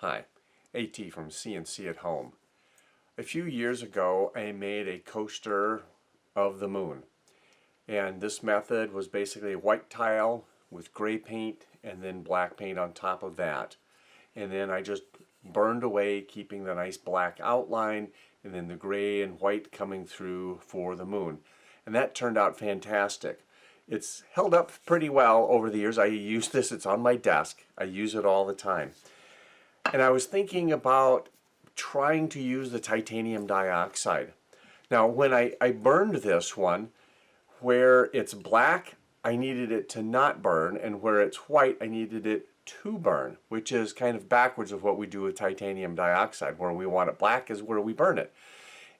Hi, AT from CNC at Home. A few years ago I made a coaster of the moon, and this method was basically a white tile with gray paint and then black paint on top of that. And then I just burned away, keeping the nice black outline and then the gray and white coming through for the moon. And that turned out fantastic. It's held up pretty well over the years. I use this, it's on my desk. I use it all the time. And I was thinking about trying to use the titanium dioxide. Now, when I burned this one, where it's black, I needed it to not burn, and where it's white, I needed it to burn, which is kind of backwards of what we do with titanium dioxide. Where we want it black is where we burn it.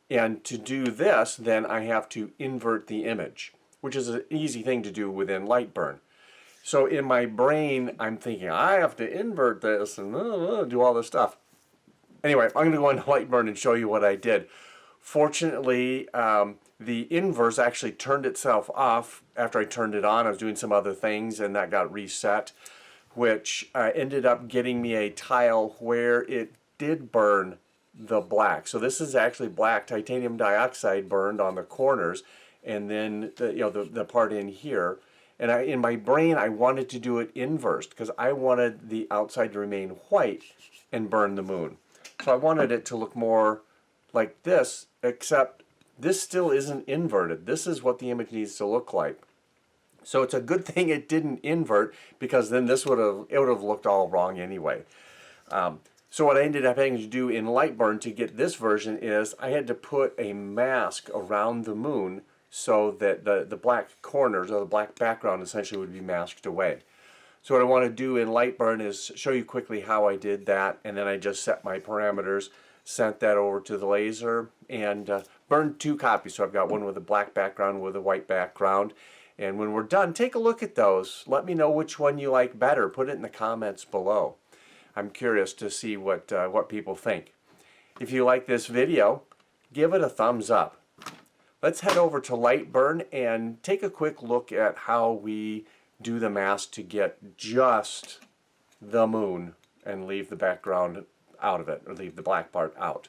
And to do this, then I have to invert the image, which is an easy thing to do within Lightburn. So in my brain, I'm thinking, I have to invert this and do all this stuff. Anyway, I'm going to go into Lightburn and show you what I did. Fortunately, the inverse actually turned itself off after I turned it on. I was doing some other things and that got reset, which ended up getting me a tile where it did burn the black. So this is actually black titanium dioxide burned on the corners, and then the part in here. And in my brain, I wanted to do it inverse because I wanted the outside to remain white and burn the moon. So I wanted it to look more like this, except this still isn't inverted. This is what the image needs to look like. So it's a good thing it didn't invert, because then it would have looked all wrong anyway. So what I ended up having to do in Lightburn to get this version is I had to put a mask around the moon so that the black corners or the black background essentially would be masked away. So what I want to do in Lightburn is show you quickly how I did that, and then I just set my parameters, sent that over to the laser, and burned 2 copies. So I've got one with a black background, with a white background. And when we're done, take a look at those. Let me know which one you like better. Put it in the comments below. I'm curious to see what people think. If you like this video, give it a thumbs up. Let's head over to Lightburn and take a quick look at how we do the mask to get just the moon and leave the background out of it, or leave the black part out.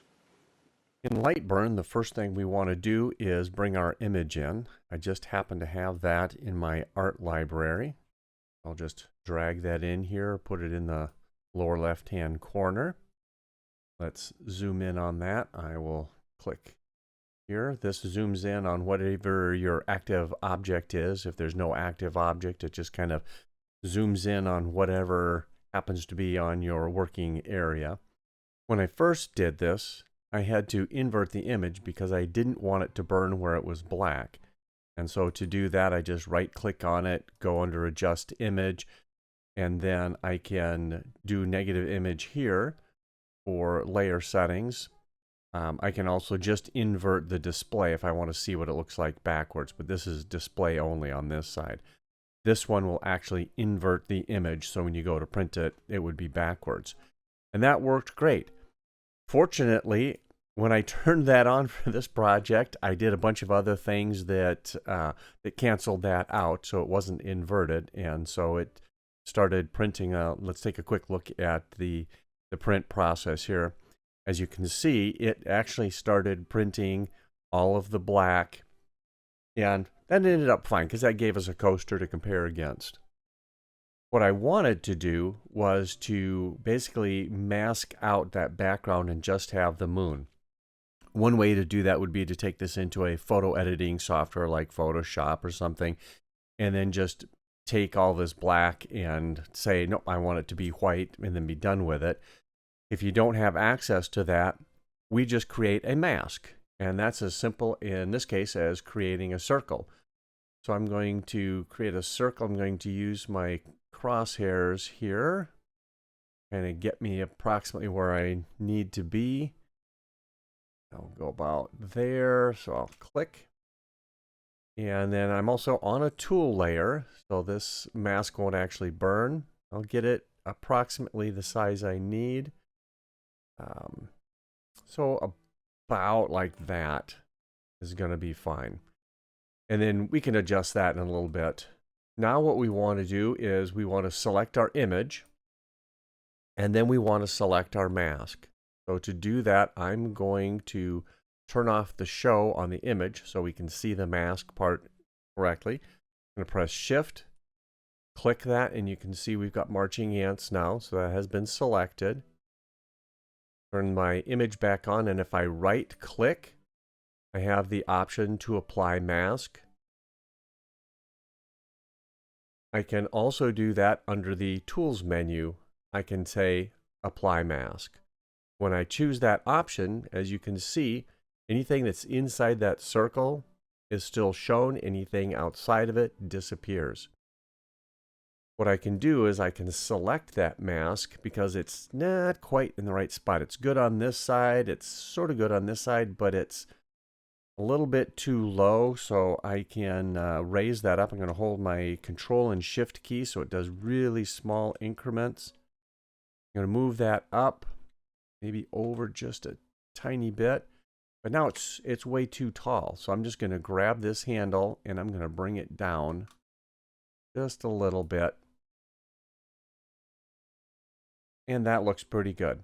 In Lightburn, the first thing we want to do is bring our image in. I just happen to have that in my art library. I'll just drag that in here, put it in the lower left-hand corner. Let's zoom in on that. I will click here. This zooms in on whatever your active object is. If there's no active object, it just kind of zooms in on whatever happens to be on your working area. When I first did this, I had to invert the image because I didn't want it to burn where it was black. And so to do that, I just right-click on it, go under Adjust Image, and then I can do negative image here for layer settings. I can also just invert the display if I want to see what it looks like backwards, but this is display only on this side. This one will actually invert the image, so when you go to print it, it would be backwards. And that worked great. Fortunately, when I turned that on for this project, I did a bunch of other things that canceled that out, so it wasn't inverted, and so it started printing. Let's take a quick look at the print process here. As you can see, it actually started printing all of the black, and that ended up fine because that gave us a coaster to compare against. What I wanted to do was to basically mask out that background and just have the moon. One way to do that would be to take this into a photo editing software like Photoshop or something, and then just take all this black and say, no, I want it to be white, and then be done with it. If you don't have access to that, we just create a mask. And that's as simple in this case as creating a circle. So I'm going to create a circle. I'm going to use my crosshairs here and it get me approximately where I need to be. I'll go about there. So I'll click. And then I'm also on a tool layer, so this mask won't actually burn. I'll get it approximately the size I need. So about like that is going to be fine. And then we can adjust that in a little bit. Now what we want to do is we want to select our image. And then we want to select our mask. So to do that, I'm going to turn off the show on the image so we can see the mask part correctly. I'm going to press Shift, click that, and you can see we've got marching ants now. So that has been selected. Turn my image back on, and if I right click, I have the option to apply mask. I can also do that under the Tools menu. I can say Apply Mask. When I choose that option, as you can see, anything that's inside that circle is still shown. Anything outside of it disappears. What I can do is I can select that mask because it's not quite in the right spot. It's good on this side, it's sort of good on this side, but it's a little bit too low, so I can raise that up. I'm going to hold my Control and Shift key so it does really small increments. I'm going to move that up, maybe over just a tiny bit, but now it's way too tall. So I'm just going to grab this handle and I'm going to bring it down just a little bit. And that looks pretty good.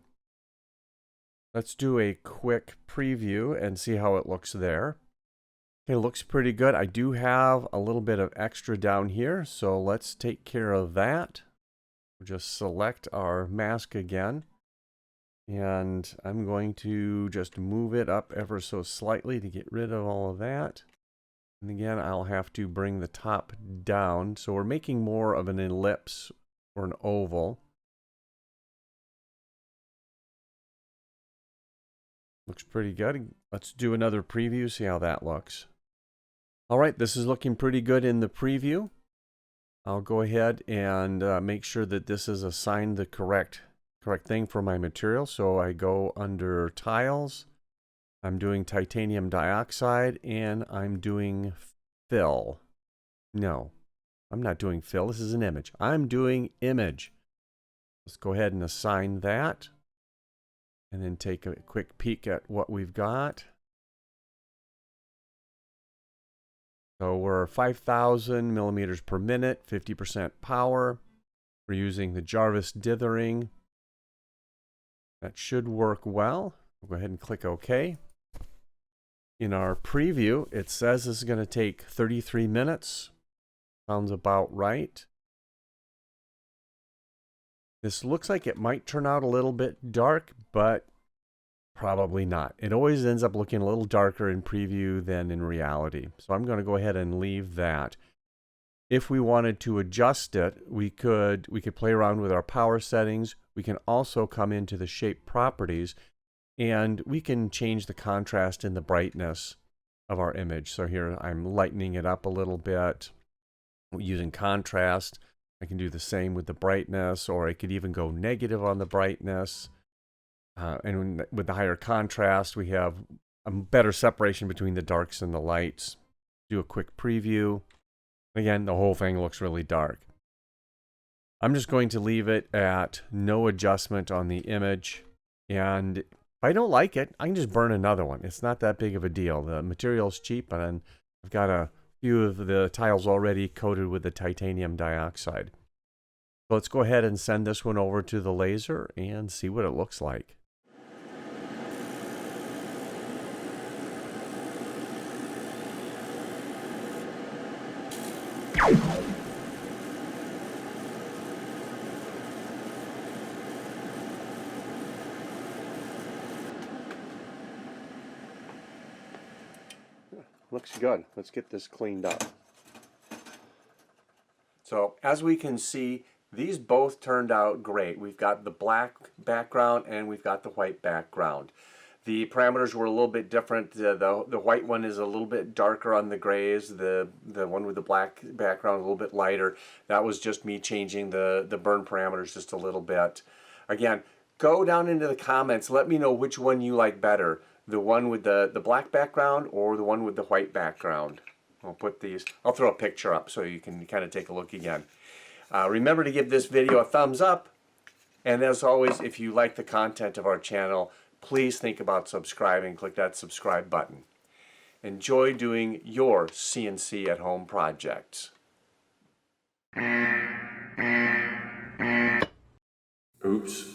Let's do a quick preview and see how it looks there. Okay, looks pretty good. I do have a little bit of extra down here, so let's take care of that. We'll just select our mask again. And I'm going to just move it up ever so slightly to get rid of all of that. And again, I'll have to bring the top down. So we're making more of an ellipse or an oval. Looks pretty good. Let's do another preview, see how that looks. All right, this is looking pretty good in the preview. I'll go ahead and make sure that this is assigned the correct thing for my material. So I go under Tiles. I'm doing titanium dioxide and I'm doing fill. No, I'm not doing fill. This is an image. I'm doing image. Let's go ahead and assign that. And then take a quick peek at what we've got. So we're 5,000 millimeters per minute, 50% power. We're using the Jarvis dithering. That should work well. We'll go ahead and click OK. In our preview, it says this is going to take 33 minutes. Sounds about right. This looks like it might turn out a little bit dark, but probably not. It always ends up looking a little darker in preview than in reality. So I'm going to go ahead and leave that. If we wanted to adjust it, we could play around with our power settings. We can also come into the shape properties and we can change the contrast and the brightness of our image. So here I'm lightening it up a little bit using contrast. I can do the same with the brightness, or I could even go negative on the brightness. And with the higher contrast, we have a better separation between the darks and the lights. Do a quick preview. Again, the whole thing looks really dark. I'm just going to leave it at no adjustment on the image. And if I don't like it, I can just burn another one. It's not that big of a deal. The material's cheap, and I've got a few of the tiles already coated with the titanium dioxide. So let's go ahead and send this one over to the laser and see what it looks like. Looks good. Let's get this cleaned up. So as we can see, these both turned out great. We've got the black background and we've got the white background. The parameters were a little bit different. The white one is a little bit darker on the grays. The one with the black background a little bit lighter. That was just me changing the burn parameters just a little bit. Again, go down into the comments. Let me know which one you like better. The one with the black background or the one with the white background. I'll throw a picture up so you can kind of take a look again. Remember to give this video a thumbs up. And as always, if you like the content of our channel, please think about subscribing. Click that subscribe button. Enjoy doing your CNC at home projects. Oops.